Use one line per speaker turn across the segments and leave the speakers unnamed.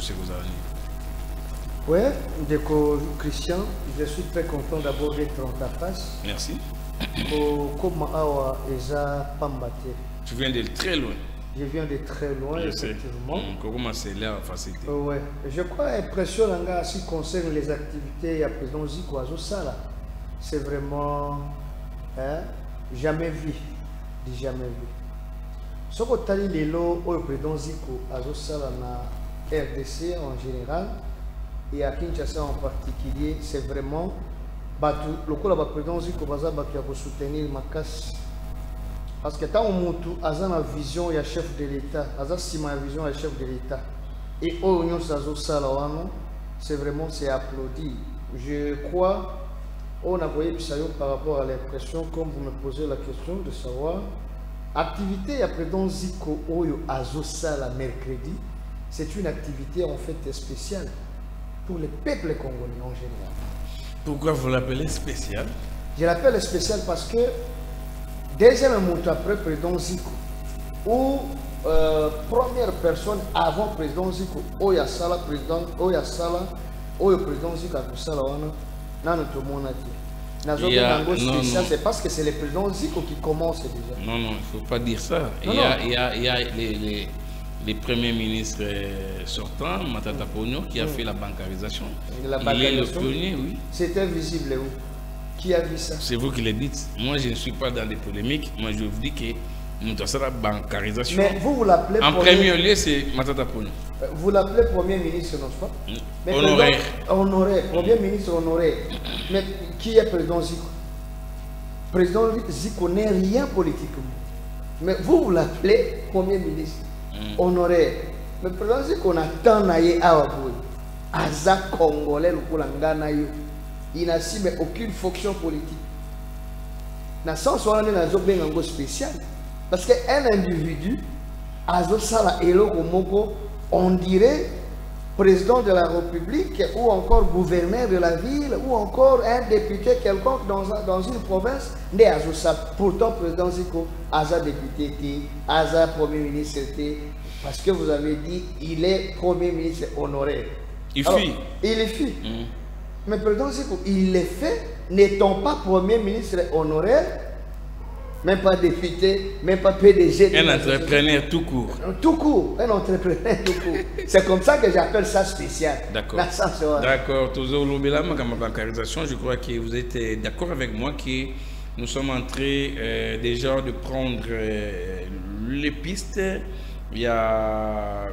ce que vous avez dit.
Oui, Déco Christian, je suis très content d'abord d'être en ta face.
Merci.
Comment Awa Eza Pambate.
Tu viens de très loin.
Je viens de très loin,
Je
effectivement.
Comment c'est là, facilité.
Ouais. Je crois impression en ce qui concerne les activités à président Zico Azosala. C'est vraiment jamais vu. Jamais vu. Ce que tu as dit, les lots au président Zico Azosala na RDC en général et à Kinshasa en particulier, c'est vraiment le coup la président Zico Baza qui a soutenir ma casse. Parce que tant on a une vision, il y a chef de l'État, il y a une vision, il y a chef de l'État. Et au c'est vraiment applaudi. Je crois, on a voyé par rapport à l'impression, comme vous me posez la question de savoir, activité après donc Zico Oyo Azosala mercredi, c'est une activité en fait spéciale pour le peuple congolais en général.
Pourquoi vous l'appelez spécial?
Je l'appelle spécial parce que deuxième montant après président Zico, ou première personne avant président Zico, Oya Sala président, Oya Sala, Oya président Zico à Sala, non, tout le monde a dit. C'est parce que c'est le président Zico qui commence déjà.
Non, non, il ne faut pas dire ça. Il y a les premiers ministres sortants, Matata Pogno, qui a fait la bancarisation. Il est le pionnier, oui.
C'était visible où? Qui a vu ça?
C'est vous qui le dites. Moi, je ne suis pas dans des polémiques. Moi, je vous dis que nous avons la bancarisation.
Mais vous l'appelez
en premier lieu, c'est Matata Pogno.
Vous l'appelez Premier ministre, non pas?
Honoraire.
Honoraire, Premier ministre honoraire. Mais qui est président Zico? Président Zico n'est rien politiquement. Mais vous l'appelez Premier ministre honoraire. Mais président Zico n'a tant naïe à Waboui. Aza Congolais, le Koulangana, il n'a aucune fonction politique. Dans le sens où on est dans un spécial. Parce qu'un individu, Azo Sala Elo Komoko, on dirait président de la République ou encore gouverneur de la ville ou encore un député quelconque dans une province, né Azo Sala. Pourtant, président Zico, Aza député, Aza premier ministre, parce que vous avez dit il est premier ministre honoraire.
Il
est fille. Mais président Zico, il le fait, n'étant pas premier ministre honoraire, même pas député, même pas PDG.
Un entrepreneur tout court.
Tout court, un entrepreneur tout court. C'est comme ça que j'appelle ça spécial.
D'accord. D'accord. Ma bancarisation, je crois que vous êtes d'accord avec moi que nous sommes en train déjà de prendre les pistes. Il y a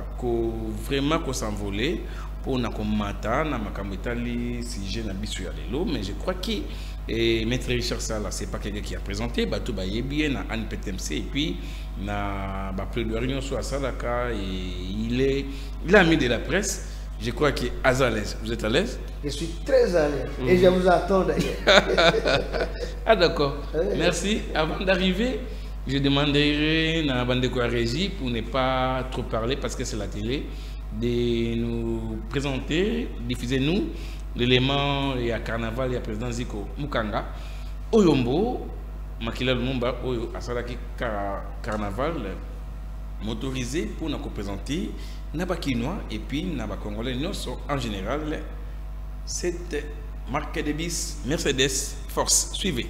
vraiment qu'on s'envoler pour na komata na makamwitali si j'ai na bisu ya lelo, mais je crois que Maître Richard Sala, c'est pas quelqu'un qui a présenté, bato ba yebie na ANPTMC et puis na ba plaidoyer sur Asalaka, et il a mis de la presse. Je crois qu'il est à l'aise. Vous êtes à l'aise?
Je suis très à l'aise et je vous attends d'ailleurs.
Ah d'accord. Merci. Avant d'arriver, je demanderai à Bandeko Régie, pour ne pas trop parler parce que c'est la télé, de nous présenter, diffuser-nous l'élément et à Carnaval et à Président Zico Mukanga, Oyombo, Makila Lumumba, Oyo, Asalaki Carnaval, motorisé pour nous présenter Naba Kinois et puis Naba Congolais en général. Cette marque de bis Mercedes Force. Suivez.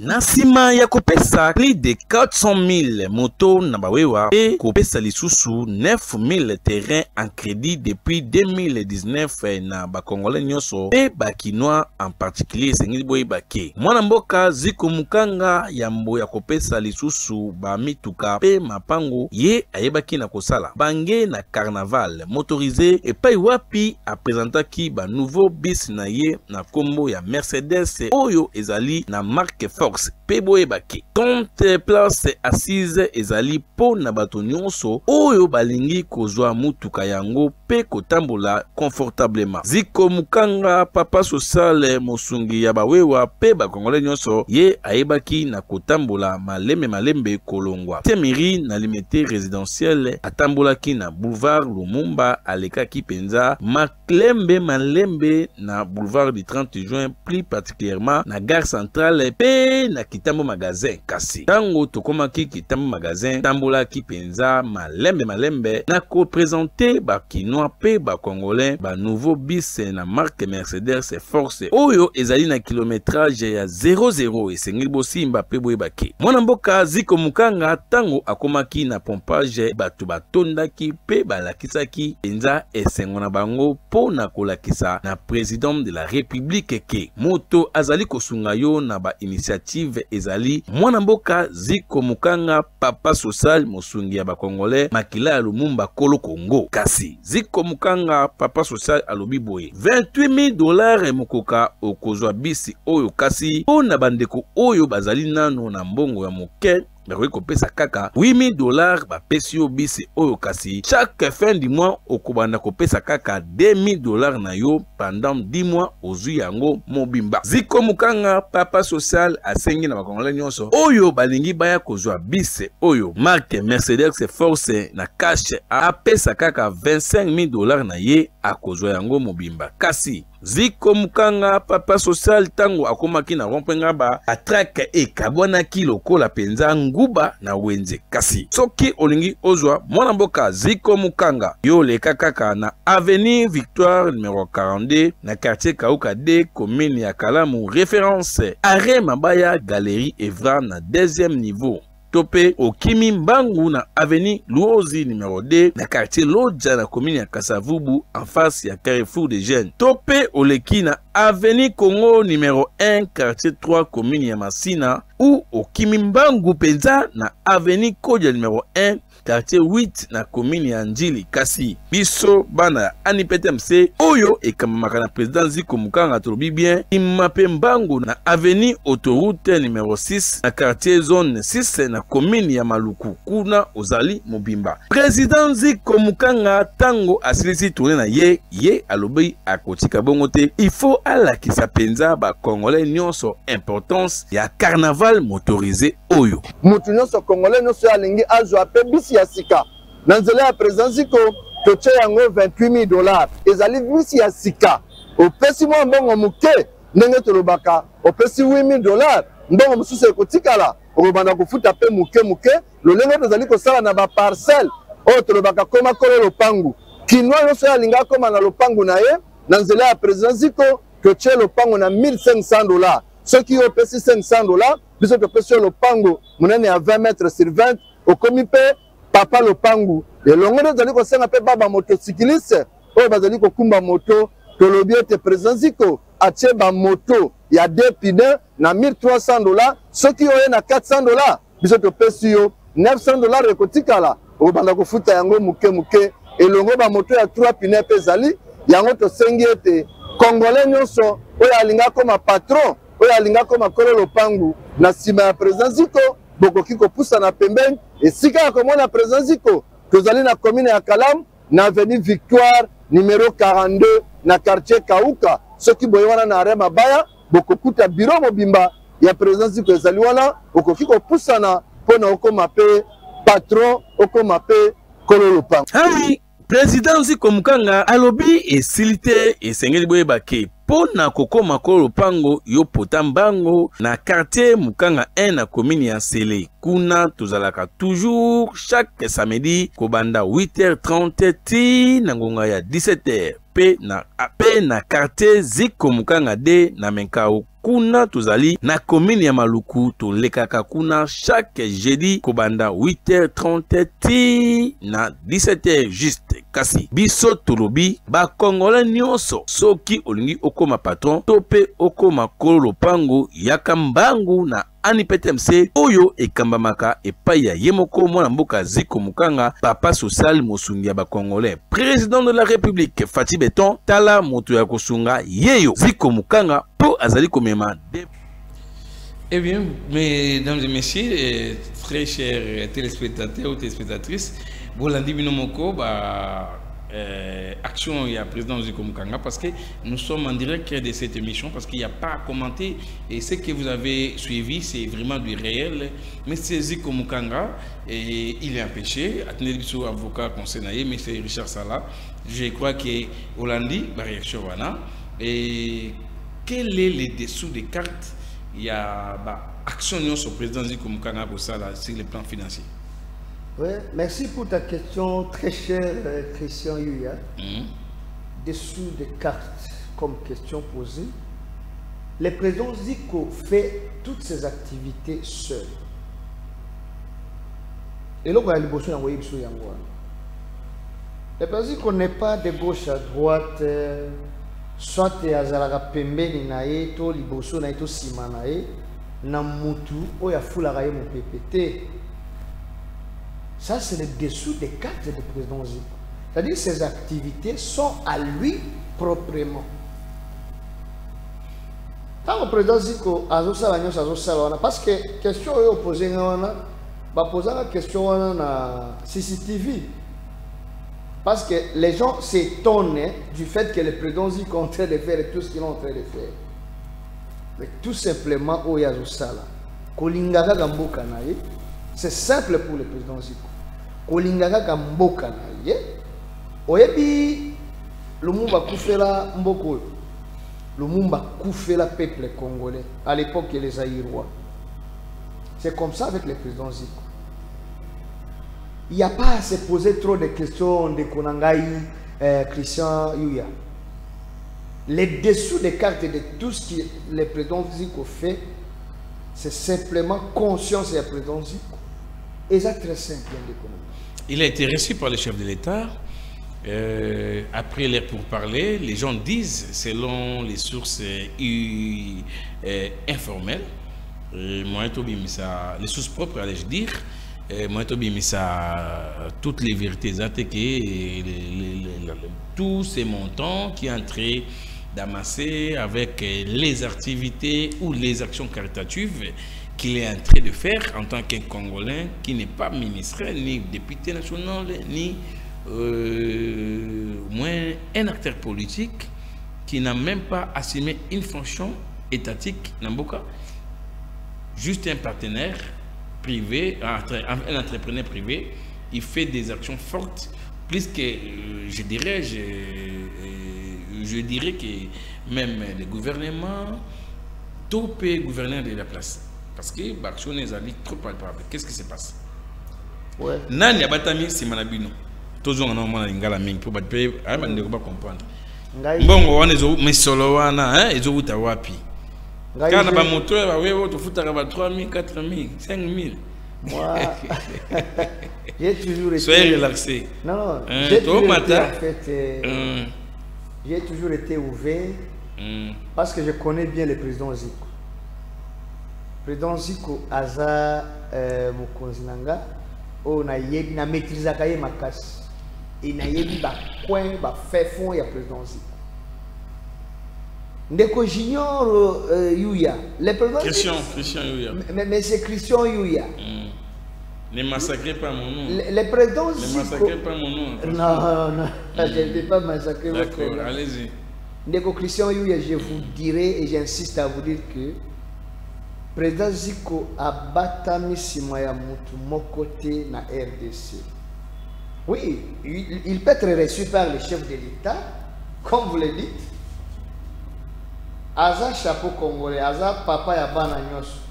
Nasima ya kopesa plus de 400 000 motos na bawewa et kopesa lisusu 9 000 terrains en crédit depuis 2019 na bakongolais nyonso pe bakinois en particulier sengi boy bake mwana mboka Zico Mukanga yambo ya kopesa lisusu ba mituka pe mapango ye ayebaki na kosala bange na carnaval motorisé et pa wapi a présentaki ba nouveau bis na ye na kombo ya Mercedes oyo ezali na marque Fox Peboe baki. Compte place assise ezali po na bato nyonso oyo balingi kozwa mutuka yango pe kotambola confortablement. Zico Mukanga papa social mosungi ya bawewa pe bakongolais nyonso ye ayebaki na kotambola malembe kolongwa. Temiri na limité résidentiel atambolaki na boulevard Lumumba alekaki penza malembe na boulevard du 30 juin plus particulièrement na gare centrale pe na Kitambo Magasin kasi. Tango tokomaki Kitambo Magasin, tambola ki penza malembe na ko présenter ba Kinois pe ba Congolais ba nouveau bis na marque Mercedes Force oyo ezali na kilométrage ya 00 esengeli bosimba pe boyebaki. Mwana mboka Ziko Mukanga tango akomaki na pompage batu batondaki pe balakisaki penza esengo na bango po na kolakisa na président de la République ke moto azali kosunga yo na ba initiative ezali mwana mboka Ziko Mukanga papa social mosungi ya ba Congolais makila ya Lumumba kolo Congo kasi Ziko Mukanga papa social alobi boye $28,000 mokoka okozwa bisi oyo kasi po na bandeko oyo bazali nano na mbongo ya moke bakoki kopesa kaka $8,000 bapesi yo bisi oyo kasi chaque fin du mois okobanda kopesa kaka $2,000 na yo pendant 10 mois ozwi yango mobimba. Ziko Mukanga papa social asengi na bakongolais nyonso oyo balingi baya kozwa bisi oyo marque Mercedes Force na cash apesa kaka $25,000 na ye akozwa yango mobimba kasi Ziko Mukanga papa social tango akomaki na rompenga ba atrake ekabwanaki lokola penza nguba na wenze kasi soki olingi ozwa mwana mboka Ziko Mukanga yo leka kaka na avenue Victoire numéro 42 na quartier Kauka D commune ya Kalamu référence arrêt Mabaya galerie Evra na 2e niveau Topé Okimi Mbangu na avenue Luozi numéro 2 na quartier Lodja na commune ya Kasavubu en face ya Carrefour des Jeunes. Topé Oleki na avenue Congo numéro 1 quartier 3 commune ya Masina ou Okimi Mbangu penza na avenue Kodja numéro 1 quartier 8 na commune ya Njili kasi biso bana anipete mse oyo ekamamaka na président Ziko Mukanga tolobi bien imape Mbangu na avenue autoroute numéro 6 na quartier zone 6 na commune ya Maluku kuna ozali mobimba. Président Ziko Mukanga tango asilisi tourner na ye alobi akotika bongo te il faut alakisa penza ba Congolais nyonso importance ya carnaval motorisé oyo
mutu nyonso Congolais nyonso alingi azwa pe bisi ya sika na nzela ya président Ziko toche yango $28,000 ezali bisi ya sika opesi mwa mbongo muke ndenge tolobaka opesi $8,000 mbongo mosusu ekotikala okobanda kofuta pe muke lolenge tozali kosala na ba parcelle oyo tolobaka koma kolo lopangu Kinois nyonso alinga koma na lopangu na ye na nzela ya président Ziko toche lopangu na $1,500 soki opesi $500 biso topesi lopangu munene ya 20 mètres sur 20 okomi pe papa lopangu elongo tozali kosenga pe baba motocycliste oyo bazali kokumba moto tolobi ete président Ziko atie ba moto ya 2 pneus na $1,300 soki oye na $400 biso topesi yo $900 ekotikala okobanda kofuta yango muke elongo ba moto ya 3 pneus pe ezali yango tosengi ete Congolais nyonso oyo alinga koma patron oyo alinga koma kolo lopangu na sima ya président Ziko bokoki kopusa na pembeni esika ya komona président Ziko tozali na commune ya Kalamu na avenue Victoire numéro 42 na quartier Kauka soki boye wana na arrêt Mabaya bokokuta bureau mobimba ya président Ziko ezali wana okoki kopusana pona okoma pe patron okoma pe kolo lopangu.
Président Ziko Mukanga alobi esilite esengeli boyebake po na kokoma kolo lopango yo potambango na quartier Mukanga 1 na commune ya Sele kuna tozalaka toujours chaque samedi kobanda 8h30 ti na ngonga ya 17h pe na quartier Ziko Mukanga D na Menkao kuna tozali na commune ya Maluku tolekaka kuna chaque jeudi kobanda 8h30 ti na 17h juste kasi biso tolobi ba Congolais nyonso soki olingi okoma patron tope okoma kolo lopango yaka Mbangu na anipete mse oyo ekambamaka epai ya yemoko mwana mboka Ziko Mukanga papa social mosungi ya ba Congolais président de la République Fati Beton tala moto ya kosunga yeyo Ziko Mukanga po azali komema de...
Eh bien, mesdames et messieurs, très chers téléspectateurs ou téléspectatrices, Bolandi Binomoko, action, il y a président Ziko Mukanga, parce que nous sommes en direct de cette émission, parce qu'il n'y a pas à commenter, et ce que vous avez suivi, c'est vraiment du réel. Mais c'est Ziko Mukanga, et il est empêché, attendez le avocat conseiller, M. Richard Sala, je crois que Bolandi, réaction, et quel est le dessous des cartes il y a action sur le président Zico Mukana sur le plan financier.
Oui, merci pour ta question très cher Christian Yuya. Dessous des cartes comme question posée, le président Zico fait toutes ses activités seul. Et là, le président Zico n'est pas de gauche à droite, soit à Zalaga Pembeni nae, to liboso nae, to sima nae, na mutu, ou ya foularaye mon PPT. Ça, c'est le dessous des cartes du président Zico. C'est-à-dire que ses activités sont à lui proprement. Quand le président Zico a parce que question est opposée, va poser la question à CCTV. Parce que les gens s'étonnent du fait que le président Zico est en train de faire tout ce qu'il est en train de faire. Mais tout simplement, c'est simple pour le président Zico. Kolingaka Gamboka naye oyebi Lumumba Koufela Mboko Lumumba Koufela peuple congolais à l'époque les Aïrois. C'est comme ça avec le président Zico. Il n'y a pas à se poser trop de questions de Konangaï, Christian Yuya. Les dessous des cartes de tout ce que le président Zico fait, c'est simplement conscience et le président Zico. Et c'est très simple d'économie.
Il a été reçu par le chef de l'État. Après les pourparlers, les gens disent, selon les sources informelles, les sources propres, allais-je dire, toutes les vérités attaquées, tous ces montants qui sont en train d'amasser avec les activités ou les actions caritatives qu'il est en train de faire en tant qu'un Congolais qui n'est pas ministre, ni député national, ni moins un acteur politique qui n'a même pas assumé une fonction étatique, Namboka, juste un partenaire privé, un entrepreneur privé, il fait des actions fortes, plus que, je dirais que même le gouvernement, tout peut gouverner de la place. Parce que l'action est trop palpable. Qu'est-ce qui se passe?
Ouais.
Nan ya batami si manabino. Toujours on a mona lingala mingi pour batpe aba ndeko ba comprendre. Mbongo wana zo mesolo wana ezo buta wapi. Kana ba moto ba wewe to futa ba 3000, 4000, 5000.
Moi j'ai toujours été
soyez relaxé.
Non, j'ai toujours été en fait j'ai toujours été ouvert parce que je connais bien le président Zico. Président Zico aza mokonzi nanga o na yebi na maîtrisaka ye makasi et na yebi ba coin ba fait fond ya président Zico. Ndeko junior Yuya le président
Christian Yuya.
Mais c'est Christian Yuya.
Ne massacrez pas mon nom.
Le président Zico.
Ne massacrez pas mon nom.
Non, je ne vais pas massacrer votre nom.
D'accord, allez-y.
Ndeko Christian Yuya, je vous dirai et j'insiste à vous dire que président Zico a batami sima ya mutu mokote na RDC. Oui, il peut être reçu par le chef de l'État, comme vous le dites. Aza chapeau congolais, aza papa ya bana nyos.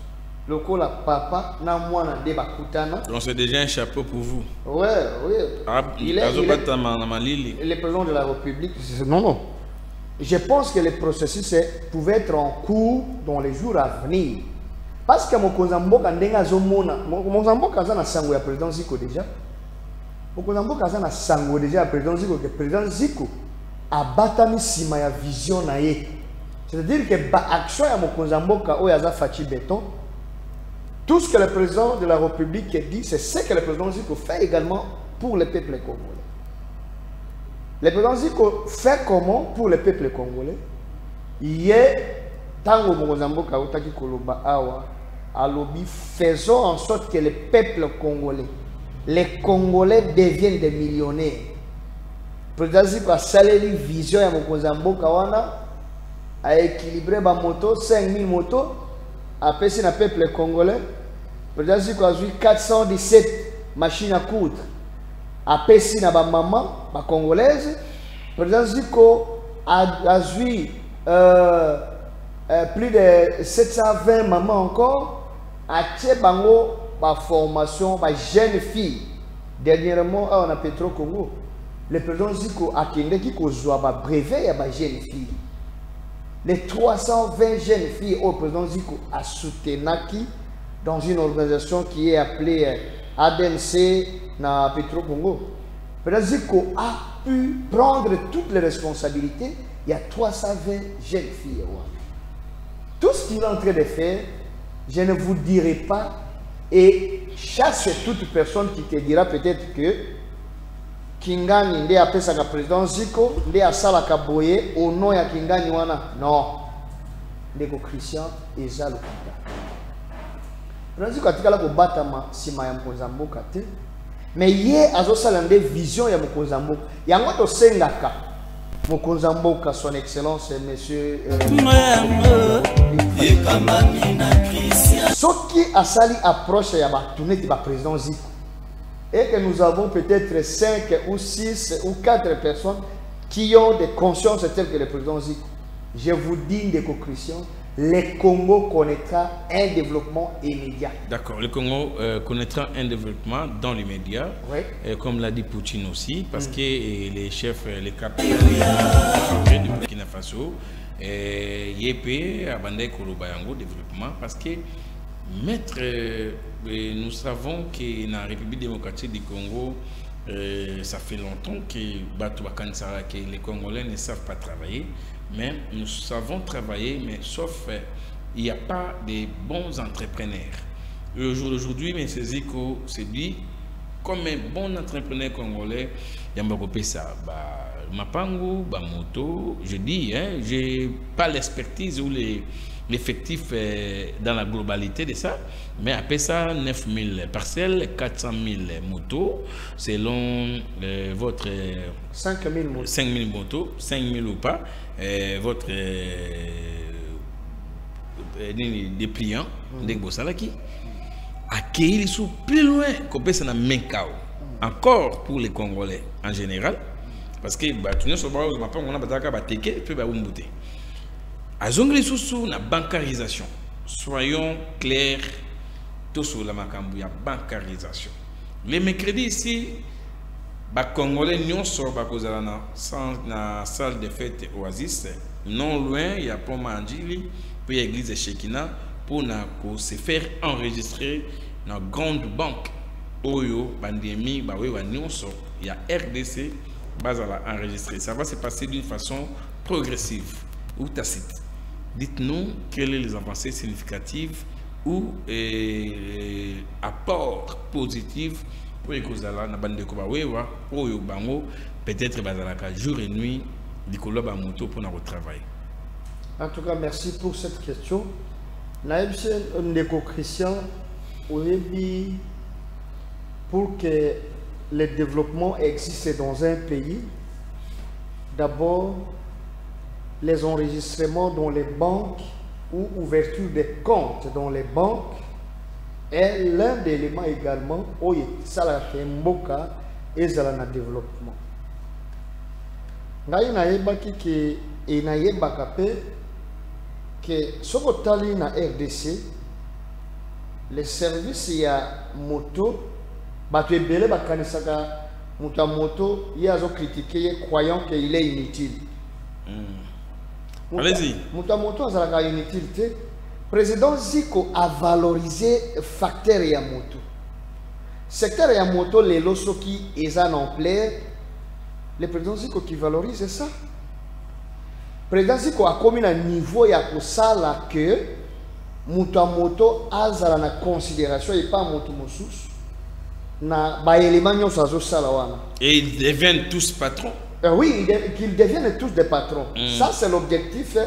Lokola papa na mwana de bakutana.
Donc c'est déjà un chapeau pour vous.
Ouais, oui. Il est le président de la République. Non. Je pense que le processus pouvait être en cours dans les jours à venir. Parce que Mokozamboka ndenga zomona, Mokozamboka za na sango ya président Zico déjà. Mokozamboka za na sango déjà ya président Zico que président Zico a batami sima ya vision na ye. C'est-à-dire que ba action ya Mokozamboka o ya za fachi béton. Tout ce que le président de la République dit, c'est ce que le président Zico fait également pour le peuple congolais. Le président Zico fait comment pour le peuple congolais? Il est tango Mokozamboka otaki koloba awa alobi, faisons en sorte que le peuple congolais, les Congolais deviennent des millionnaires. Le président Zico a salé une vision ya Mokozamboka wana a équilibré ba moto 5000 motos a passé na peuple congolais. Le président Zico a eu 417 machines à coudre a passé na ba maman ba congolaise. Le président Zico a eu plus de 720 mamans encore, à Tchebango, ma formation, ma jeune fille. Dernièrement, on a Petro Congo. Le président Ziko a Kende qui a un brevet à ma jeune fille. Les 320 jeunes filles au président Ziko a soutenu dans une organisation qui est appelée ADNC na Petro Congo. Le président Ziko a pu prendre toutes les responsabilités. Il y a 320 jeunes filles. Tout ce qu'il est en train de faire, je ne vous dirai pas. Et chasse toute personne qui te dira peut-être que Kingani nde apesa ka président Ziko nde asala kaboye au nom ya Kingani wana. Non. Ndeko Christian eza lokuta. Président Ziko atikala ko batama sima ya mkonza mboka te. Mais ye azosala nde vision ya mkonza mboka. Yango to sengaka Mokonza mboka son excellence monsieur Soki asali approche ya batuneti ba président Ziko et que nous avons peut-être 5 ou 6 ou 4 personnes qui ont des consciences telles que le président Ziko. Je vous dis de Christian, le Congo connaîtra un développement immédiat. D'accord, le Congo connaîtra un développement dans les médias, oui. Comme l'a dit Poutine aussi, parce que les chefs, les capitaines du Burkina Faso, Yépé, Abandé, Kolobayango, développement, parce que nous savons que dans la République démocratique du Congo, ça fait longtemps que les Congolais ne savent pas travailler. Mais nous savons travailler, mais sauf il n'y a pas de bons entrepreneurs. Et au jour d'aujourd'hui, M. Ziko se dit, comme un bon entrepreneur congolais, il y a ça. Mapango, moto, je dis, hein, je n'ai pas l'expertise ou l'effectif dans la globalité de ça, mais après ça, 9000 parcelles, 400 000 motos, selon votre... 5000 motos. 5000 motos, 5000 ou pas, votre dépliant, des Bossalaki, accueillir les sous plus loin, qu'on peut s'en Menkao. Encore pour les Congolais en général, parce que tu ne sais pas, on a pas de teke, puis on a Azongli sous la bancarisation. Soyons clairs, tout sur la makambu, la bancarisation. Les mercredis ici, les Congolais n'y sont pas dans la salle de fête Oasis. Non loin, il y a pour Mandjili, puis l'église Shekina, pour se faire enregistrer dans la grande banque. Oyo, Bandemi, Bawewa, Nyonso, il y a RDC, Bazala enregistré. Ça va se passer d'une façon progressive ou tacite. Dites-nous quelles sont les avancées significatives ou apports positifs pour les Kozala, na bande de Kobawewa, Oyo Bango, peut-être Bazalaka jour et nuit, du Koloba Moto pour notre travail.
En tout cas, merci pour cette question. Naïbsen Ndeko Christian, pour que le développement existe dans un pays, d'abord, les enregistrements dans les banques ou ouverture des comptes dans les banques est l'un des éléments également où ça a fait mboka et ça a développement. Naï naïbaki que et naïbaka que sokotali na RDC les services ya moto batu ebele bakanisaka muta moto yazo critiquer croyant qu'il est inutile.
Allez-y.
Moutamoto azalaka inutilité. Président Ziko a valorisé facteur ya moto. Secteur ya moto les losoki ezan en plaire. Le président Ziko qui valorise ça. Président Ziko a commis un niveau ya kosala que moutamoto azala na considération et pas moto mosus na ba élément nyonso azosala wana.
Et ils deviennent tous patrons.
Oui, qu'ils deviennent tous des patrons. Ça, c'est l'objectif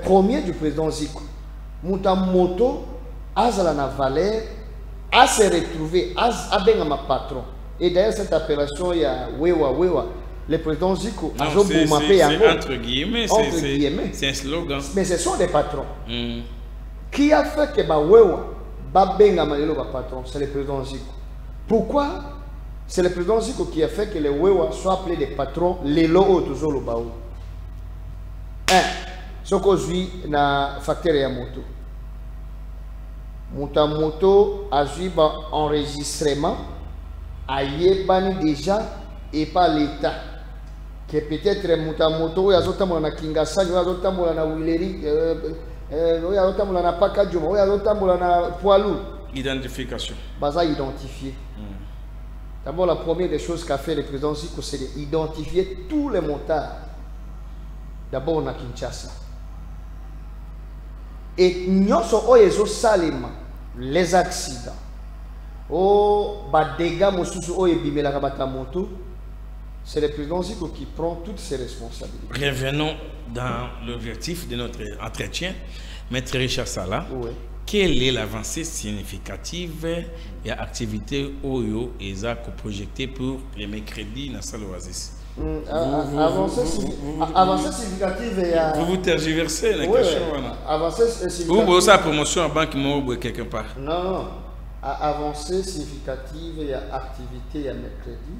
premier du président Ziko. Moutamoto, Azalana Valère, a se retrouvé, a bien ma patron. Et d'ailleurs, cette appellation, il y a Wewa, le président Ziko,
c'est entre guillemets, c'est un slogan.
Mais ce sont des patrons. Qui a fait que Wewa, Babenga Malelo, patron, c'est le président Ziko. Pourquoi? C'est le président Ziko qui a fait que les Wewa soient appelés des patrons, les lots toujours le baou. Ce que je na facteur ya moto. Moto a eu un enregistrement a yebani déjà et pas l'État. Que peut-être moto ya zotambola na Kingasani, ya zotambola na Wileri, ya zotambola na Pakadjoma, ya zotambola na Poilou.
Identification.
Baza identifié. D'abord, la première des choses qu'a fait le président Zico, c'est d'identifier tous les motards. D'abord, on a Kinshasa. Et nous avons salima les accidents. Dégâts, c'est le président Zico qui prend toutes ses responsabilités.
Revenons dans l'objectif de notre entretien. Maître Richard Sala.
Oui.
Quelle est l'avancée significative et activité OYO et ZAC projetée pour les mercredis dans la salle Oasis?
Avancée significative et
vous tergiversez la question.
Avancée significative.
Vous avez promotion en banque quelque part?
Non. Avancée significative et activité à mercredi.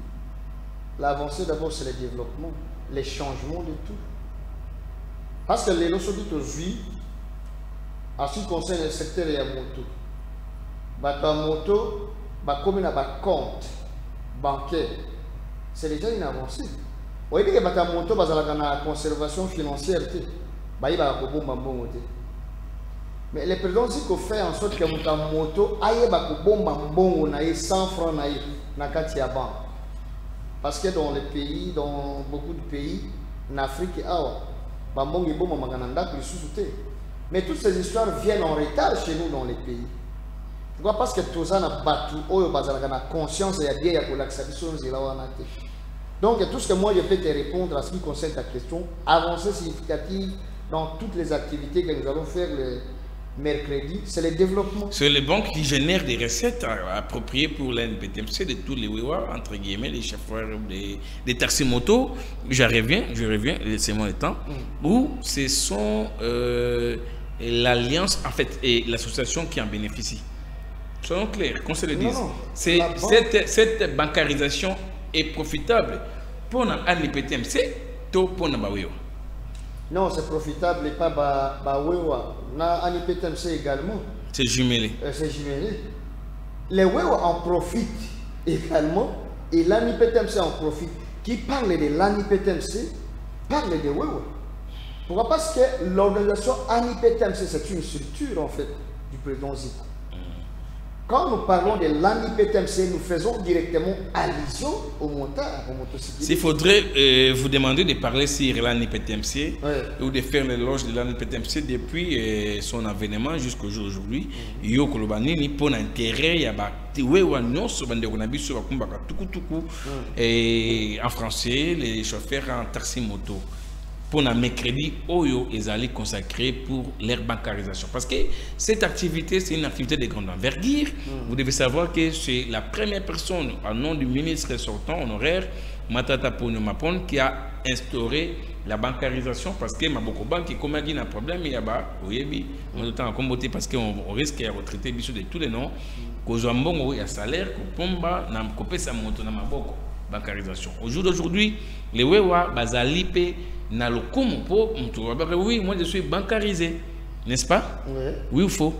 L'avancée d'abord c'est le développement, les changements de tout. Parce que les lois aujourd'hui, en ce qui concerne le secteur de la moto, la moto, comme un compte bancaire, c'est déjà une avancée. Vous voyez que la moto, la conservation financière, mais le président dit qu'on fait en sorte que la moto aille 100 francs dans la banque. Parce que dans les pays, dans beaucoup de pays, en Afrique, mais toutes ces histoires viennent en retard chez nous dans les pays. Pourquoi? Parce que tout ça n'a pas tout, conscience et bien donc tout ce que moi je peux te répondre à ce qui concerne ta question, avancée significative dans toutes les activités que nous allons faire le mercredi, c'est le développement. C'est
les banques qui génèrent des recettes appropriées pour l'NPTMC de tous les Wewa, entre guillemets, les chauffeurs des taxis-motos. Je reviens, laissez-moi le temps. Où ce sont l'alliance, en fait, et l'association qui en bénéficie. Soyons clairs, qu'on se le dise. Cette bancarisation est profitable pour l'NPTMC ou pour l'NPTMC.
Non, c'est profitable et pas Wewa. Na ANIPTMC également.
C'est jumelé.
C'est jumelé. Les Wewa en profitent également et l'ANIPTMC en profite. Qui parle de l'ANIPTMC parle de Wewa. Pourquoi? Parce que l'organisation ANIPTMC, c'est une structure en fait du président Zico. Quand nous parlons de l'ANIPTMC, nous faisons directement allusion au motards, aux motocyclistes. S'il
faudrait vous demander de parler sur l'ANIPTMC ou de faire l'éloge de l'ANIPTMC depuis son avènement jusqu'au jour d'aujourd'hui, yo kolobanini pour l'intérêt ya ba wewa nyonso bande konabiso bakumbaka tukutuku et en français les chauffeurs en taxi moto. Pour le mercredi, Oyo est allé consacrer pour leur bancarisation. Parce que cette activité, c'est une activité de grande envergure. Vous devez savoir que c'est la première personne, au nom du ministre sortant honoraire, Matata Ponyo-Mapon, qui a instauré la bancarisation. Parce que Maboko Bank, comme il y a un problème, il y a parce qu'on risque de retraiter de tous les noms. Il y a un salaire, bancarisation. Au jour d'aujourd'hui, les Wewa, Bazalipe, oui, moi je suis bancarisé, n'est-ce pas? Oui ou faux?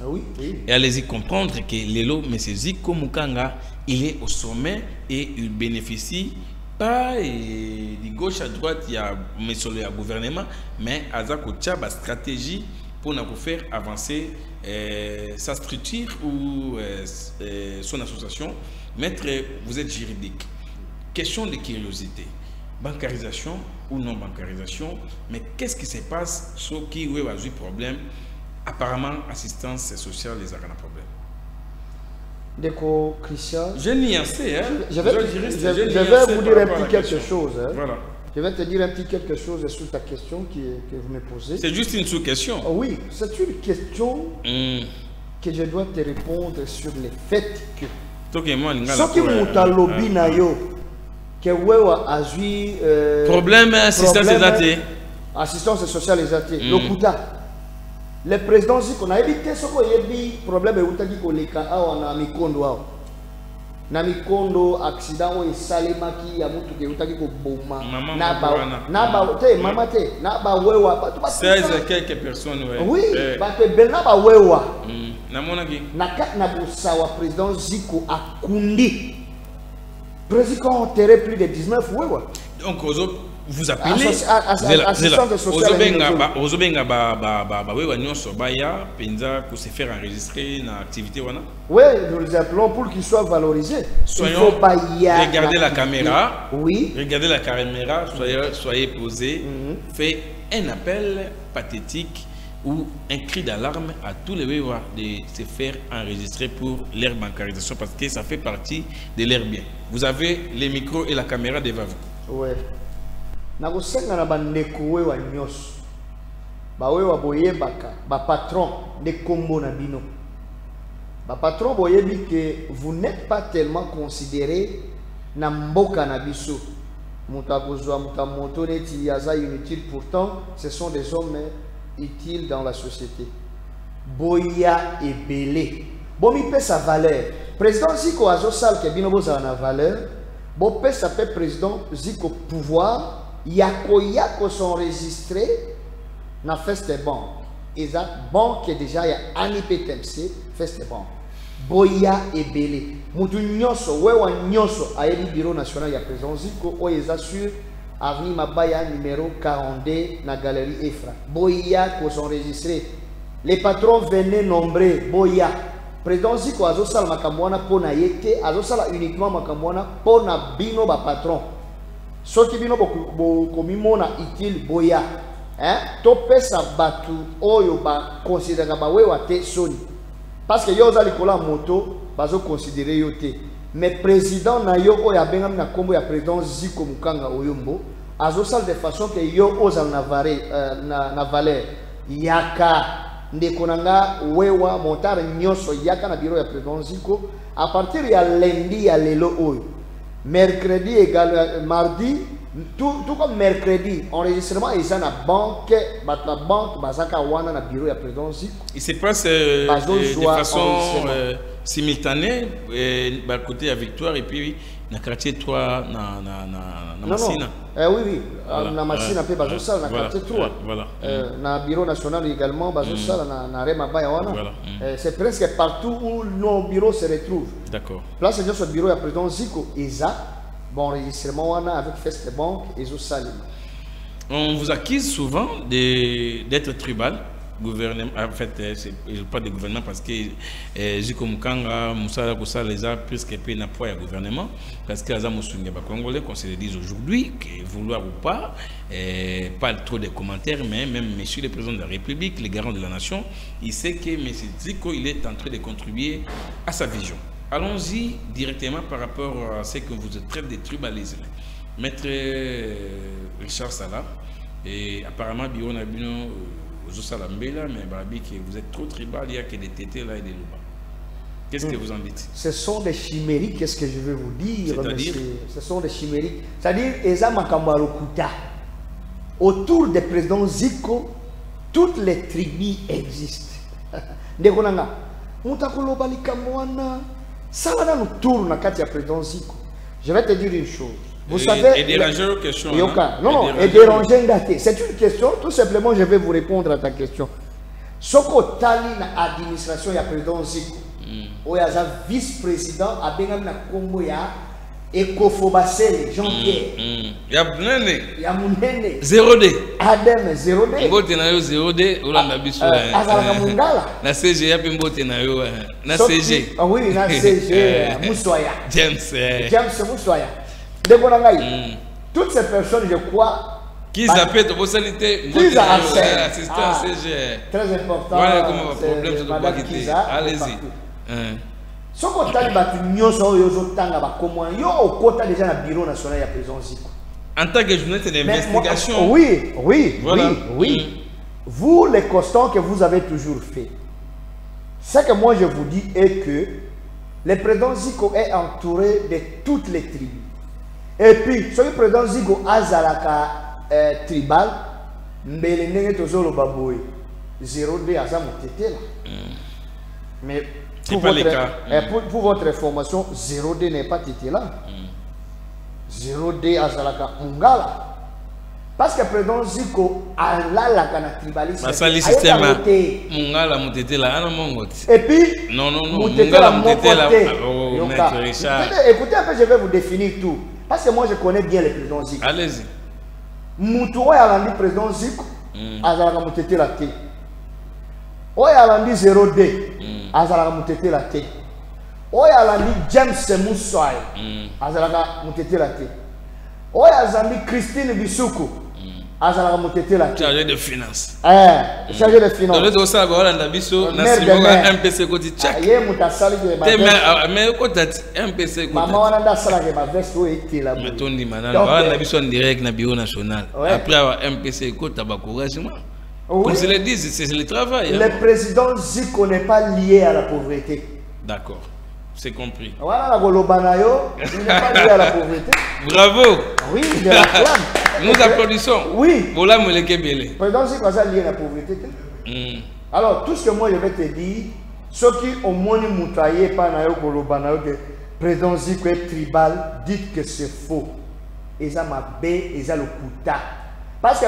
Oui.
Et allez-y comprendre que Lelo, M. Zico Mukanga, il est au sommet et il bénéficie pas de gauche à droite, il y a le gouvernement, mais Azako Tchaba stratégie pour nous faire avancer sa structure ou son association. Maître, vous êtes juridique. Question de curiosité. Bancarisation ou non bancarisation, mais qu'est-ce qui se passe sur qui a eu problème? Apparemment, assistance sociale, les a un problème.
Déco, Christian.
Je n'y sais, hein?
Je vais vous dire un petit quelque chose. Hein? Voilà. Je vais te dire un petit quelque chose sur ta question que vous me posez.
C'est juste une sous-question.
Oh, oui, c'est une question que je dois te répondre sur le fait que. Ce qui monte à lobby na yo. Que Wewa a eu
problème
assistance sociale exatée. Le président dit qu'on a évité ce qu'on a dit problème et on a dit qu'on a mis na mikondo accident o esalemaki ya mutu ke utaki ko boma mama te na ba wewa
16 quelques personnes
oui ba te bena ba wewa
na monaki
na bosawa président Ziko akundi président enterré plus de 19 wewa
donc vous appelez Ozobenga wewa nyonso baya penza pour se faire enregistrer dans l'activité wana.
Oui, nous les appelons pour qu'ils soient valorisés.
Soyons, regardez la caméra.
Oui.
Regardez la caméra, soyez posés. Faites un appel pathétique ou un cri d'alarme à tous les wewa de se faire enregistrer pour leur bancarisation parce que ça fait partie de leur bien. Vous avez les micros et la caméra devant vous.
Oui. Nakosenga na bandeko wewa nyonso bawewa boyebaka patron de kombo na bino patron boyebi que vous n'êtes pas tellement considéré na mboka na biso mutu akozwa mutu amoto neti aza inutile, pourtant ce sont des hommes utiles dans la société. Boya ebele bomi pesa valeur président Ziko azosala ke bino bozala na valeur bo pesa pe président Ziko pouvoir yako sont enregistrés dans Feste Bank. Exact, banque déjà ya ANIPTMC Feste Bank. Boya ebele. Mutu nyonso wewa nyonso ayebi bureau national ya président Ziko o eza sur avenue Mabaya numéro 42 na galerie Efra. Boya ko sont enregistrés. Les patrons venaient nombreux boya. Président Ziko azosala makambo wana pona yete, azosala uniquement makambo wana pona bino ba patron. Soki bino bokomimona utile boya to pesa batu oyo ba considérer ba wewa te soni parce que yo za likola moto bazo considérer yo te mais président na yo oyo abengami na kombo ya président Ziko Mukanga Oyombo azosala de façon que yo oza na valeur yaka ndeko nanga wewa montare nyonso yaka na bureau ya président Ziko à partir ya lundi ya lelo oyo mercredi égal mardi tout comme mercredi enregistrement est à la banque la banque basaka wana na bureau ya président Ziko.
Il se passe de façon simultanée côté à Victoire et puis na quartier 3 na Massina.
Oui na Massina pe bazo sala na quartier 3.
Voilà.
Na bureau national également bazo sala na Rema Baya wana. C'est presque partout où nos bureaux se retrouvent.
D'accord.
Place de ce bureau ya président Ziko Eza bon enregistrement wana avec Feste Bank et zo salim.
On vous accuse souvent d'être tribal. Gouvernement, en fait, je pas de gouvernement parce que Ziko Mukanga, Moussa Kossa les a plus que peu n'appoint le gouvernement parce que les Congolais, qu'on se le dise aujourd'hui, que vouloir ou pas, pas trop de commentaires, mais même Monsieur le Président de la République, le garant de la nation, il sait que M. Ziko, il est en train de contribuer à sa vision. Allons-y directement par rapport à ce que vous traitez de tribalisme. Maître Richard Sala, et apparemment, Bion Abino, mais vous êtes trop tribal, il n'y a que des tétés là et des loupas. Qu'est-ce que vous en dites? Ce
sont des chimériques, qu'est-ce que je vais vous dire? Ce sont des chimériques. C'est-à-dire, Eza Makambarokuta, autour du président Ziko, toutes les tribus existent. Ndekonanga, Moutakoloba Likamwana, ça va dans le tour na katia président Ziko. Je vais te dire une chose. Vous savez,
et déranger aux questions.
Non, et déranger une date. C'est une question, tout simplement, je vais vous répondre à ta question. Soko Tali na administration ya président Ziko, ou ya vice-président, a bengam na Congo ya Ekofobasele, Jean-Pierre.
Ya Munene.
Ya Munene.
0D.
Adem 0D.
Mbote na yo 0D, Olanda biso.
Azalaka Mungala.
Na CG ya mbote na yo. Na CG.
Ah oui, na CG. Moussoya.
James
Moussoya. Toutes ces personnes, je crois,
qui s'appellent de socialité,
qui
assistant CG.
Très important.
Voilà comment problème de pas quitter. Allez-y.
Ce qu'on t'a dit, au quota déjà dans le bureau national de président Ziko.
En tant que journaliste d'investigation.
Oui. Vous, les constants que vous avez toujours fait, ce que moi je vous dis est que le président Ziko est entouré de toutes les tribus. Et puis, ce que le président Ziko a zalaka tribal, mbele tozolo baboy 0D aza motete là. Mais
C'est pas le cas.
Pour votre information, 0D n'est pas été là. 0D à Zalaka Mungala. Parce que le président Ziko a la tribalisme.
C'est le système. Mungala Moutete là,
et puis,
non,
Mungala Moutete là.
Maître Richard.
Écoutez un peu, je vais vous définir tout. Parce que moi je connais bien le président Ziko.
Allez-y.
Moutou a dit président Ziko, a Zalaka Moutete la té. Oya dit 0D, a Zalaka Moutete la té. Oya dit James Moussoy, a Zalaka Moutete la té. Oya dit Christine Bissoukou. Azalaka Moutete la
chargé de finances.
Chargé de finances.
Dans le dossier, on a un MPC côté tchèque. Mais côté MPC côté.
Maman, on a ça là, ma veste où était là.
Mais ton dit maintenant, on a besoin direct na bureau national. Après avoir MPC côté tabacouragement. Comme je le dis, c'est le travail.
Le président Ziko n'est pas lié à la pauvreté.
D'accord. C'est compris.
Voilà la Golobanayo, il n'est pas lié à la pauvreté.
Bravo.
Oui, je l'acclame.
Nous applaudissons.
Oui.
Voilà, le Kébélé.
Le président Ziko est lié à la pauvreté. Alors, tout ce que moi je vais te dire, ceux qui ont moins moutaillé par Nayo Golobanayo, que le président Ziko est tribal, dites que c'est faux. Et ça m'a bé, et ça le couta. Parce que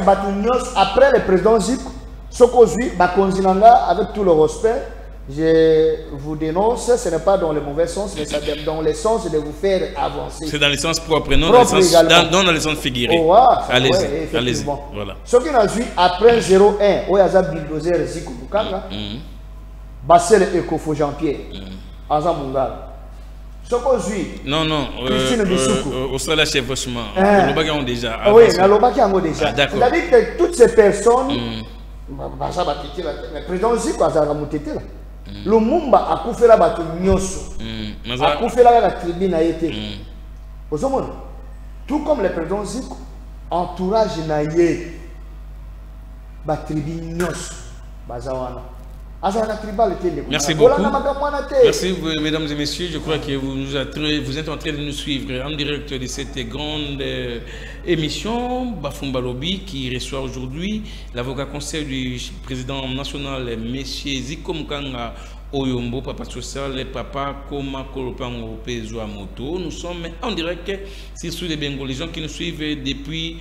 après le président Ziko, ce qu'on suit, avec tout le respect, je vous dénonce, ce n'est pas dans le mauvais sens, mais c'est dans le sens de vous faire avancer.
C'est dans le sens propre, non dans le sens figuré.
Oh,
allez-y, allez-y. Voilà.
Ce qui n'a vu après 0-1, où il y a un bulldozer Ziko Bukanga, Bassel et Ekofo Jean-Pierre, Azam Mungala. Ce qu'on suit,
Christine Bissoukou. Au sol chevauchement, Lobaki ont déjà.
Oui, Lobaki ont déjà.
D'accord.
C'est-à-dire que toutes ces personnes, le président Ziko a Moutete là. Lumumba a coupé la bateau Nyoso. A coupé la tribune a été. Tout comme le président Ziko, entourage naïe, la tribune Nyoso, Bazawana.
Merci beaucoup. Merci, mesdames et messieurs. Je crois que vous êtes en train de nous suivre en direct de cette grande émission Bafumba Lobby qui reçoit aujourd'hui l'avocat conseil du président national, M. Ziko Mukanga Oyombo, papa social, papa Koma Kolopango Pezoa Moto. Nous sommes en direct sur les Bengos, les gens qui nous suivent depuis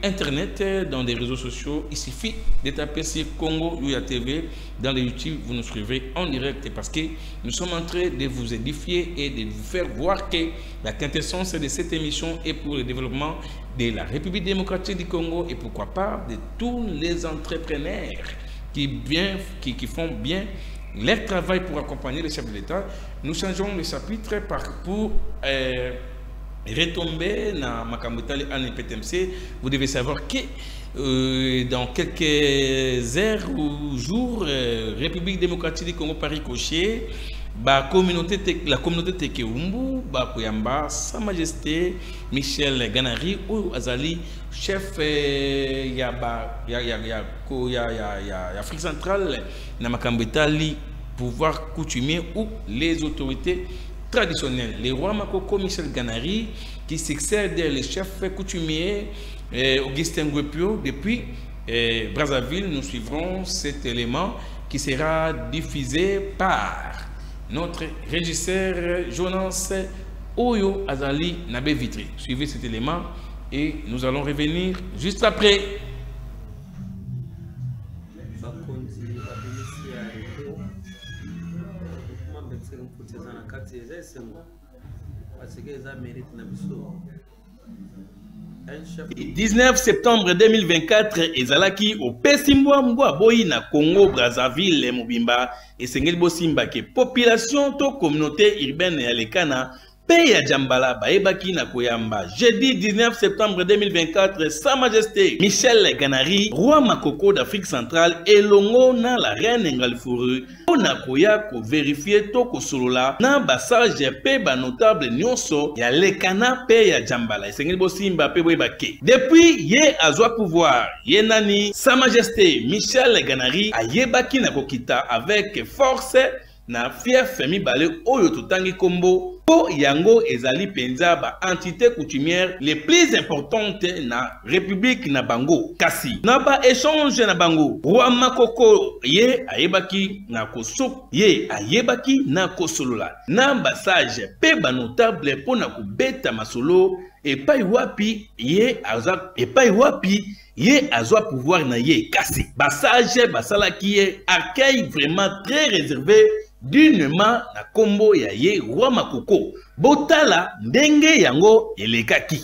Internet, dans des réseaux sociaux. Il suffit de taper sur Congo Yuya TV dans le YouTube, vous nous suivrez en direct parce que nous sommes en train de vous édifier et de vous faire voir que la quintessence de cette émission est pour le développement de la République démocratique du Congo et pourquoi pas de tous les entrepreneurs qui font bien leur travail pour accompagner les chefs de l'État. Nous changeons le chapitre pour retomber dans Makambutali en PTMC. Vous devez savoir que dans quelques heures ou jours, République démocratique du Congo par ricochet, la communauté Tekeumbu, Koyamba, Sa Majesté Michel Ganari ou Azali, chef Afrique centrale, Namakambetali, pouvoir coutumier ou les autorités traditionnelles. Les rois Makoko Michel Ganari qui succède les chefs coutumiers Augustin Guepio depuis Brazzaville. Nous suivrons cet élément qui sera diffusé par notre régisseur Jonas Oyo Azali Nabe Vitri. Suivez cet élément et nous allons revenir juste après. Le 19 septembre 2024, ezalaki au Pesimboa Mbwa Boyi na Congo Brazzaville Mobimba et Sengel Bosimba que population to communauté urbaine ya Lekana Peya Djambala Baebaki na Koyamba. Jeudi 19 septembre 2024, Sa Majesté Michel Ganari, roi Makoko d'Afrique centrale, et longo na la reine Ngalfuru, na koya ko vérifier to ko solola na basage pe ba notable nyonso ya Lekana Peya Djambala. Esengeli Bosimba pe boyebake. Depuis ye azwa pouvoir, ye nani Sa Majesté Michel Ganari ayebaki na kokita avec force na fief mibale oyo totangi kombo
Po yango ezali penza ba entité coutumière les plus importantes na république na bango. Kasi na ba échange na bango. Roi Makoko ye ayebaki na kosok ye ayebaki na kosolola. Na basage pe ba notable po na kubeta masolo epai wapi ye azwa pouvoir na ye kasi basage basalaki ye accueil vraiment très réservé dignement na kombo ya ye Roi Makoko botala ndenge yango elekaki.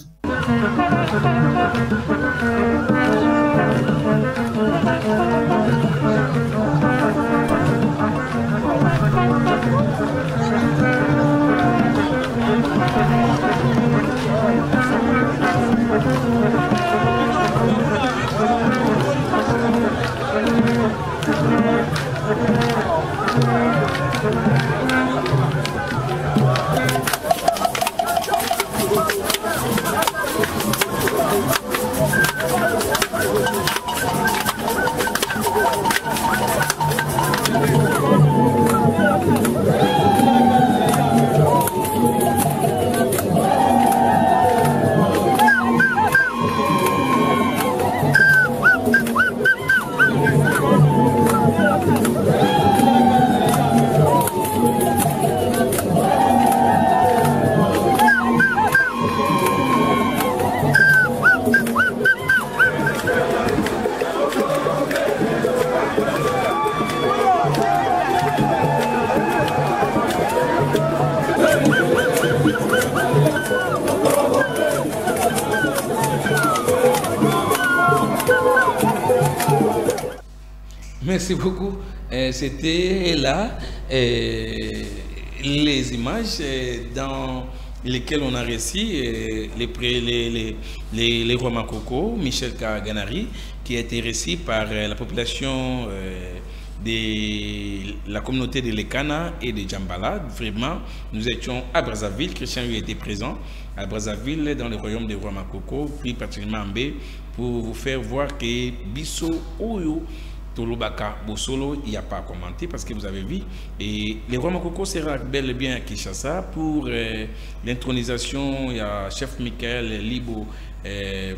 Merci beaucoup. C'était là les images dans lesquelles on a réussi les Rois Makoko, Michel Kaganari, qui a été reçu par la population de la communauté de Lekana et de Djambala. Vraiment, nous étions à Brazzaville. Christian lui était présent à Brazzaville, dans le royaume des Rois Makoko, puis particulièrement en B, pour vous faire voir que Bisso Oyo Tolobaka Bosolo, il n'y a pas à commenter parce que vous avez vu. Et les Rois Makoko sera bel et bien à Kinshasa pour l'intronisation. Il y a chef Michael Libo, il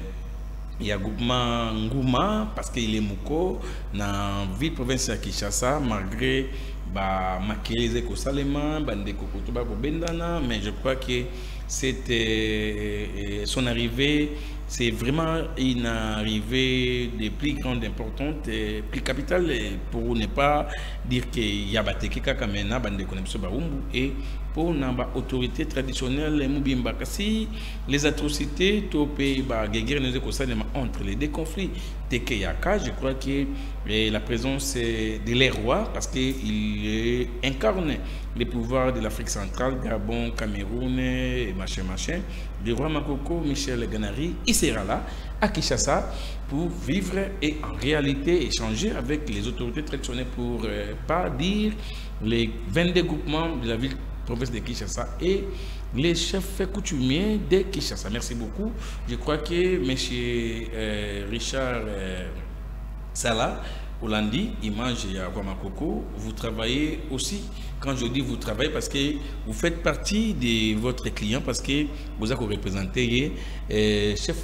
y a Goubma Ngouma parce qu'il est Mouko dans la ville province de Kinshasa, malgré Makélé Kosalema, Bande Kokotoba Bendana, mais je crois que c'était son arrivée. C'est vraiment une arrivée de plus grande importance, plus capitale, pour ne pas dire qu'il y a Bateke Kakamena, Bande Konepso Barumbu, et pour une autorité traditionnelle, Moubimba Kasi, les atrocités, Topé, entre les deux conflits, Tekeyaka, je crois que la présence de les rois, parce qu'il incarne les pouvoirs de l'Afrique centrale, Gabon, Cameroun, et machin. Le Roi Makoko, Michel Ganari, il sera là, à Kinshasa, pour vivre et en réalité échanger avec les autorités traditionnelles pour pas dire les 22 groupements de la ville province de Kinshasa et les chefs coutumiers de Kinshasa. Merci beaucoup. Je crois que M. Richard Salah, Hollandi, Image et Roi Makoko, vous travaillez aussi. Quand je dis vous travaillez, parce que vous faites partie de votre client, parce que vous avez représenté chef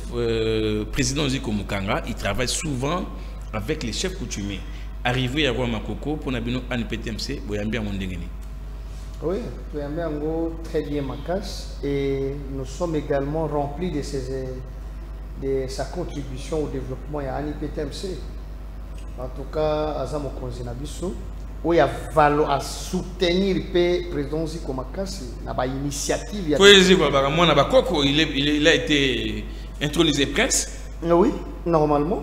président Ziko Mukanga, il travaille souvent avec les chefs coutumiers. Arrivé à Roi Makoko, pour Nabino ANPTMC, vous avez bien mon dégât.
Oui, vous avez très bien Makas, et nous sommes également remplis de sa contribution au développement à ANPTMC. En tout cas, Azamo Konzinabiso. Oui, à soutenir le président Ziko Makasi, il y a une initiative.
Il a été intronisé prince.
Oui, normalement.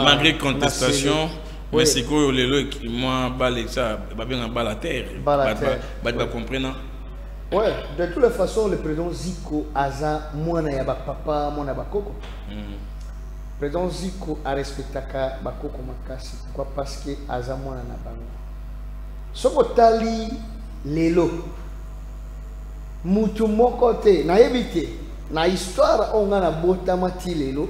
Malgré contestation, mais c'est que les moi, ça va bien à la terre. Comprenant.
Oui, de toutes les façons, le président Ziko Aza, moi, na papa, moi, na bakoko. Le président Ziko a respecté bakoko Makasi. Pourquoi? Parce que Aza, moi, na bango. Sokotali lelo mutu mokote na ebite na histoire onga na botamati lelo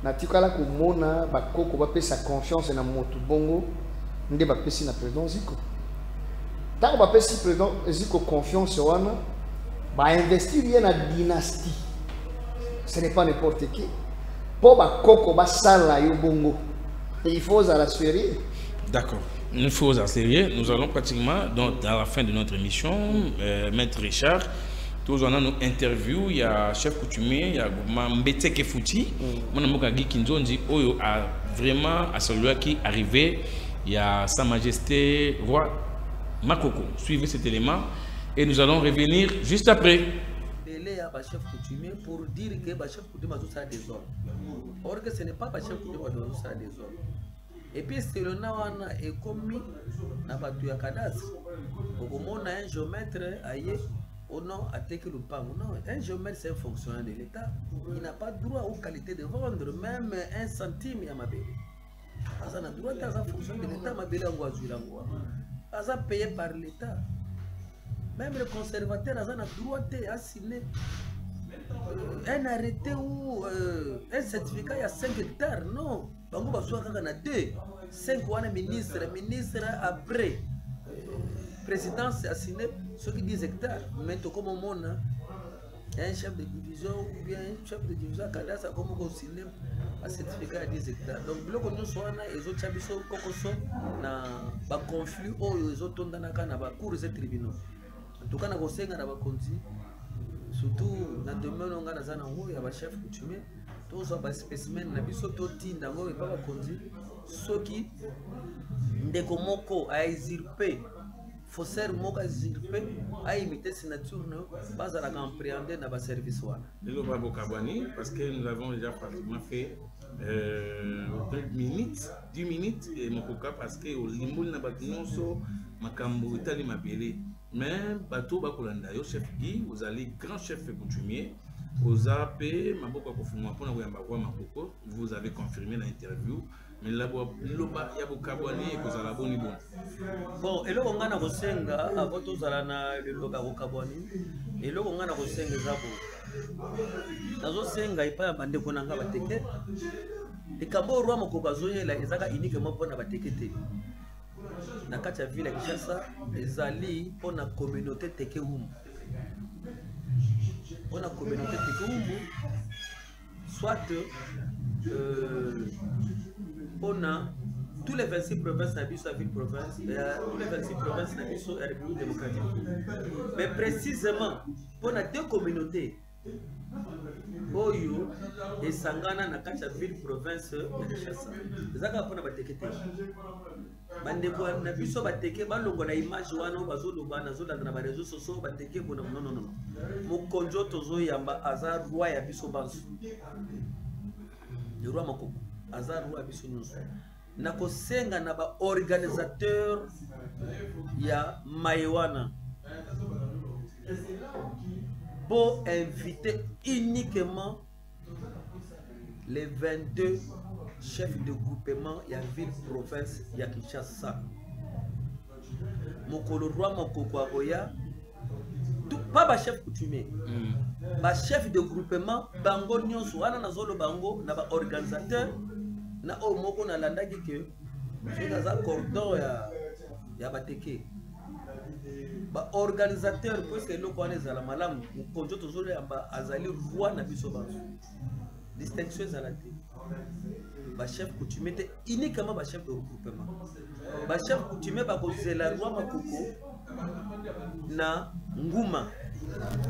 na tikala komona bakoko bapesa confiance na motu bongo nde bapesi na président Ziko
tant que si président Ziko confiance wana ba investir bien la dynastie, ce n'est pas n'importe qui. Pour ba koko ba sala yo bongo, il faut rassurer.
D'accord. Il faut rassurer. Nous allons pratiquement donc à la fin de notre émission, Maître Richard. Tous on a nos interviews, il y a chef coutumier, il y a Mbete Kefouti, mon ami Guy Kinzonzi, Oyo a vraiment à celui qui est arrivé, il y a Sa Majesté Roi Makoko. Suivez cet élément et nous allons revenir juste après.
Il y a un chef coutumier pour dire que le chef coutumier a des ordres. Or que ce n'est pas le chef coutumier qui a des ordres. Et puis c'est le nom est commis dans le cadastre. On a un géomètre ailleurs. Au nom à Teke Lupango. Non, un géomètre c'est un fonctionnaire de l'État. Il n'a pas droit aux qualités de vendre, même un centime à ma belle. Il a droit à un fonctionnaire de l'État, ma belle en Guazulangoa. Il a payé par l'État. Même le conservateur a droit à signer un arrêté ou un certificat il y a 5 hectares. Non, Bango Basoua il y a 2. 5 ans ministre après. Présidence a signé ce qui 10 hectares. Mais comme on a un chef de division ou bien un chef de division à Kadasa, comme on signé un certificat à 10 hectares. Donc, le que nous sommes là, les autres chabiso, na ba conflit ou les autres dans la cour des tribunaux. En tout cas, na kosenga na ba konzi, surtout na demain on a na ngo ya ba chef coutumier, tous ba spécimen na biso to tinda ngo e pa ba konzi, soki ndeko moko a usurpé faut faire moka zirpe à imiter signature non pas à la appréhender dans le service wana.
Le Babo Kabani parce que nous avons déjà pratiquement fait 10 minutes et mon coca parce que au limbo na batunso makambo itali mabele mais bateau bakolanda yo chef Guy vous allez grand chef coutumier aux AP maboko kofuma pona koyamba kwa makoko vous avez confirmé l'interview. Mais là-bas, il y a beaucoup de boni bon.
Bon, et là, on a resenga avant tout ça na le loga kaboni. Et là, on a resenga zabo. Nazo senga ipa bande konanga bateke. Et kambo roi moko zoye la ezaka uniquement pona bateke te. Na kati ya ville ya Kinshasa, ezali pona communauté teke humu. Pona communauté teke humu. Soit on a tous les 26 provinces de la ville-province, tous les 26 provinces de la République démocratique. Mais précisément, on a 2 communautés. Oyo et Sangana na kati ya ville-province de Kinshasa. Ezaka pona batekete. Bandeko na biso bateke balongo na image wana bazoloba na zolanda na ba réseaux sociaux bateke pona non. Mokonjo tozo yamba azar roi ya biso bansu. Le roi Makoko. Azar roi biso nyonso nako senga na ba organisateur ya Maïwana pour inviter uniquement les 22 chefs de groupement ya ville province ya Kinshasa. Mokolo roi Makoko akoya pas ba chef coutumier ba chef de groupement bango nyonso wana nazolo bango na ba organisateur na o moko na landaki ke c'est za cordon ya bateke ba organisateur parce que loko wana ezala malamu konjo tozolo yamba azali roi na biso banso distinction za la te ba chef coutumier te uniquement ba chef de groupement ba chef coutumier ba kozela roi Makoko na nguma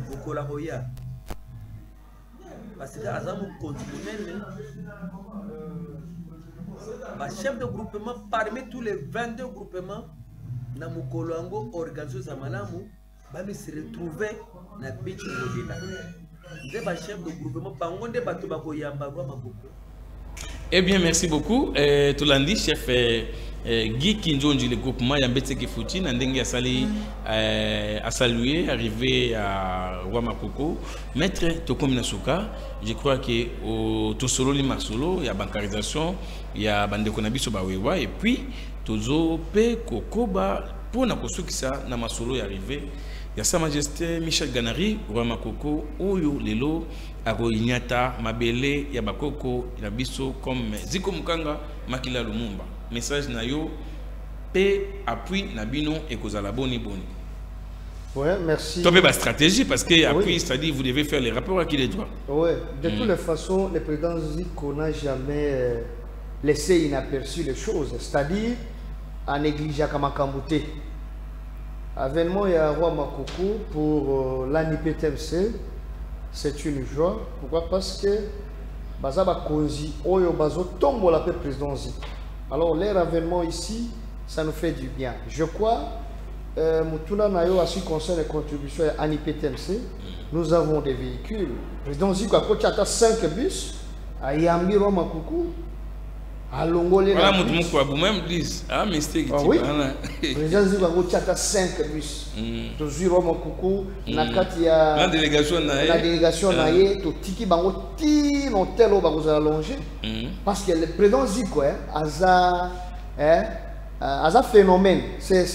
kokola hoya parce que azamu continuel ba chef de groupement parmi tous les 22 groupements na mukolo ango organisé za malamu ba mi se retrouver na bichi ngobila nde ba chef de groupement bango nde bato bakoyamba roi Makoko.
Eh bien, merci beaucoup. Tolandi, chef Guy Kinzonji, le groupement Yambetse Kefouti, Nandenge a salué, arrivé à Wamakoko. Maître Tokomi Nasuka, je crois que au Tosolo Limasolo, il y a bancarisation, il y a Bandekonabiso Bawewa, et puis Tozo Pe Kokoba, pour Nakosukisa, Namasolo est arrivé. Il y a Sa Majesté Michel Ganari, Wamakoko, Oyo Lelo, Ago Inyata, Mabele, Yabakoko, Yabiso, comme Ziko Mukanga, Makila Lumumba. Message Nayo, pe appui na bino et kozala boni boni.
Ouais, merci.
Tu as une stratégie parce que appui, c'est-à-dire vous devez faire les rapports à qui les droits.
Oui, de toutes les façons, le président Zico n'a jamais laissé inaperçu les choses, c'est-à-dire en négligeant Kamakamouté. Avènement et à Roi Makoko pour l'ANIPTMC, c'est une joie. Pourquoi? Parce que Bazaba Konzi, Oyo Bazo tombe la paix président Zico. Alors, leur avènement ici, ça nous fait du bien. Je crois, Moutoula Nayo, à ce qui concerne les contributions à l'ANIPTMC, nous avons des véhicules. Le président Zico a coaché 5 bus à Yambi Roi Makoko. À Longolé.
Voilà, vous-même dites, ah, mistake.
Oui, le président Zico a coaché 5 bus. Toujours Roi Makoko, la
délégation
naye, to tiki bango ti non telo bango za allongé. Parce que le président Zico a un phénomène, c'est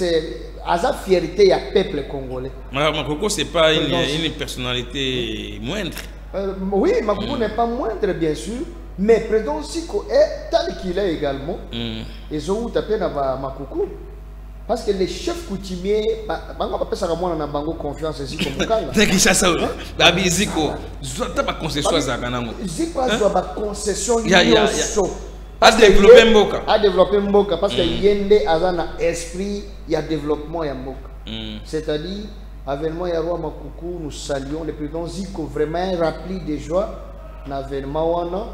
la fierté du peuple congolais.
Makoko, ce n'est pas une personnalité moindre.
Oui, Makoko n'est pas moindre, bien sûr, mais le président Zico est tel qu'il est également. Et je vous tape dans Makoko. Parce que les chefs coutumiers, bango pas ça ramona na bango confiance Zico mukanga.
T'inquiète ça, babi Zico, tu pas concession za kanango.
Zico a ba concession
yoso. A développer Mboka.
A développer Mboka parce que yende azana esprit il y a développement ya Mboka. C'est-à-dire avènement ya Roi Makoko, nous saluons le président Zico vraiment rempli de joie na avènement wana.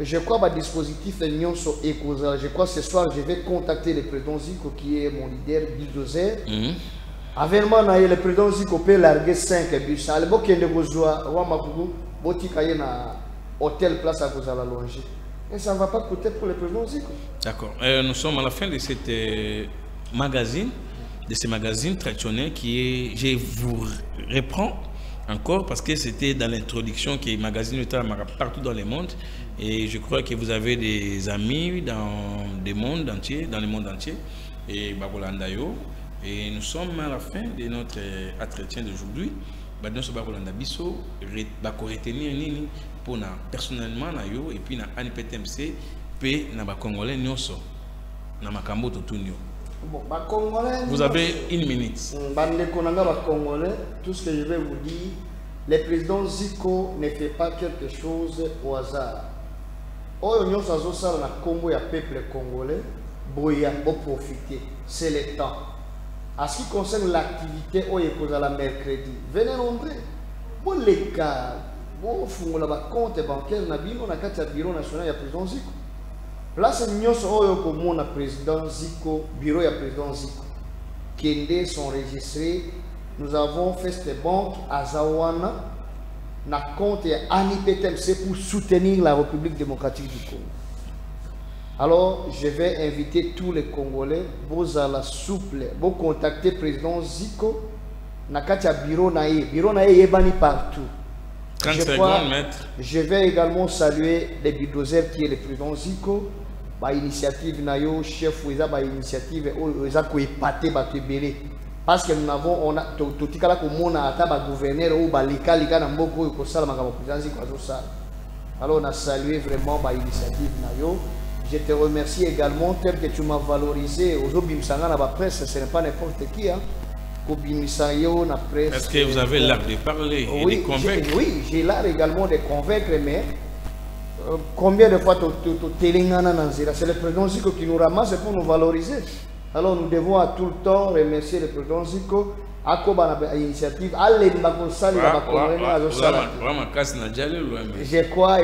Je crois que le dispositif est sur Ecosa. Je crois que ce soir, je vais contacter le président Zico qui est mon leader, bulldozer. Avènement, le président Zico peut larguer 5 bus. À l'époque, il y a des besoins. Roi Makoko, il y a un hôtel place à Kozala longer. Et ça ne va pas coûter pour le président Zico.
D'accord. Nous sommes à la fin de cette magazine, de ce magazine traditionnel qui est. Je vous reprends encore parce que c'était dans l'introduction que le magazine était partout dans le monde. Et je crois que vous avez des amis dans le monde entier, et Babolandayo. Et nous sommes à la fin de notre entretien d'aujourd'hui. Nous sommes Babolanda Bisso, retenir nini pour personnellement et puis na ANIPTMC, puis na Congolais nyoso, na makambo totunyo. Vous avez 1 minute.
Congolais, tout ce que je vais vous dire, le président Zico ne fait pas quelque chose au hasard. Oyo nyonso azosala na kombo ya peuple congolais, boya bo profiter, c'est le temps. En ce qui concerne l'activité oyo ekozala mercredi, venez nombreux. Bon les cas, bon fungola ba compte bancaire na bino na kati ya bureau national ya président Zico. Place nyonso oyo komona président Zico, bureau ya président Zico. Kende sont enregistrés. Nous avons fait cette banque à Zawana. Na compte ANIPTMC pour soutenir la République démocratique du Congo. Alors, je vais inviter tous les Congolais, vous à la souple, vous contacter le président Zico, Nakatia Bureau Naye Yebani partout.
30 secondes, maître.
Je vais également saluer les bulldozers qui est le président Zico, par initiative Nayo, chef Oueza, par initiative Oueza qui est pâté, parce que nous avons, on a tout ce qu'on a à gouverneur ou à l'école, alors on a salué vraiment l'initiative Nayo. Je te remercie également, tel que tu m'as valorisé aux Obimsanga dans la presse, ce n'est pas n'importe qui.
Est-ce que vous avez l'art de parler et de convaincre?
Oui, j'ai l'art également de convaincre, mais combien de fois c'est le président Zico qui nous ramasse pour nous valoriser. Alors nous devons à tout le temps remercier le président Zico. Initiative je crois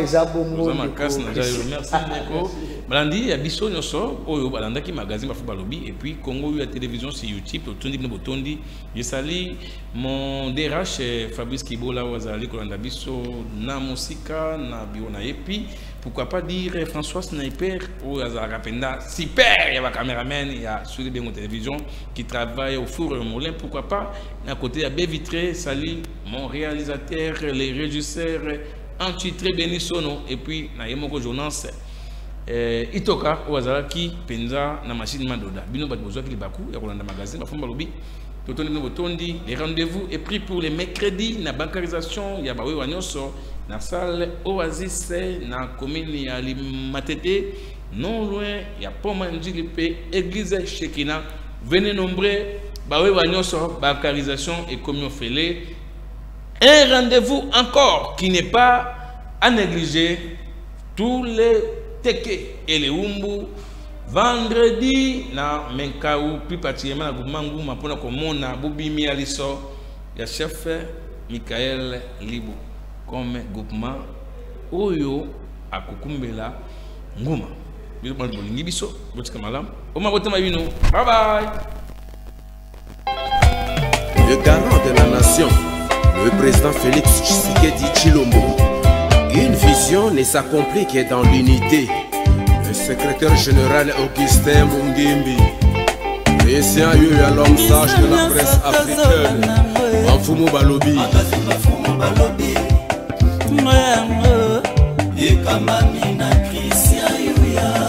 merci beaucoup Balandi ya biso nyoso oyo balanda ki magazine bafu balobi et puis Congo la télévision sur YouTube tondi na botondi je salue mon DRH Fabrice Kibola wazali kolanda biso na musika na biona et puis pourquoi pas dire François Sniper ou Azarapenda super il y a un caméraman il y a sur les télévision qui travaille au four et au moulin pourquoi pas à côté il y a Bé Vitré salut mon réalisateur les régisseurs Antitré Benisono et puis na yemoko journaliste Itoka wazala ki penza na machine madoda bino bat bozwa ki baku ya kolanda magazine bafumba lobi totondi no botondi les rendez-vous est pris pour les mercredis na bancarisation ya bawe wanyoso na salle Oasis na commune ya Limatete non loin, il y a pas mal de église Shekina. Venez nombreux, bancarisation et communion fêlée. Un rendez-vous encore qui n'est pas à négliger. Tous les teke et les umbu. Vendredi, na Menkaou, plus particulièrement, na Goumangu, ma pona komona, Bobimi Aliso, il y a chef Michael Libo, comme groupement, Oyo, à Kukumbela, Ngouma. Bye bye.
Le garant de la nation, le président Félix Tshisekedi Tshilombo. Une vision ne s'accomplit que dans l'unité. Le secrétaire général Augustin Mungimbi. Président Yoya, l'homme sage de la presse africaine. Mfumu Balobi.
Ekamami na Christian Yoya.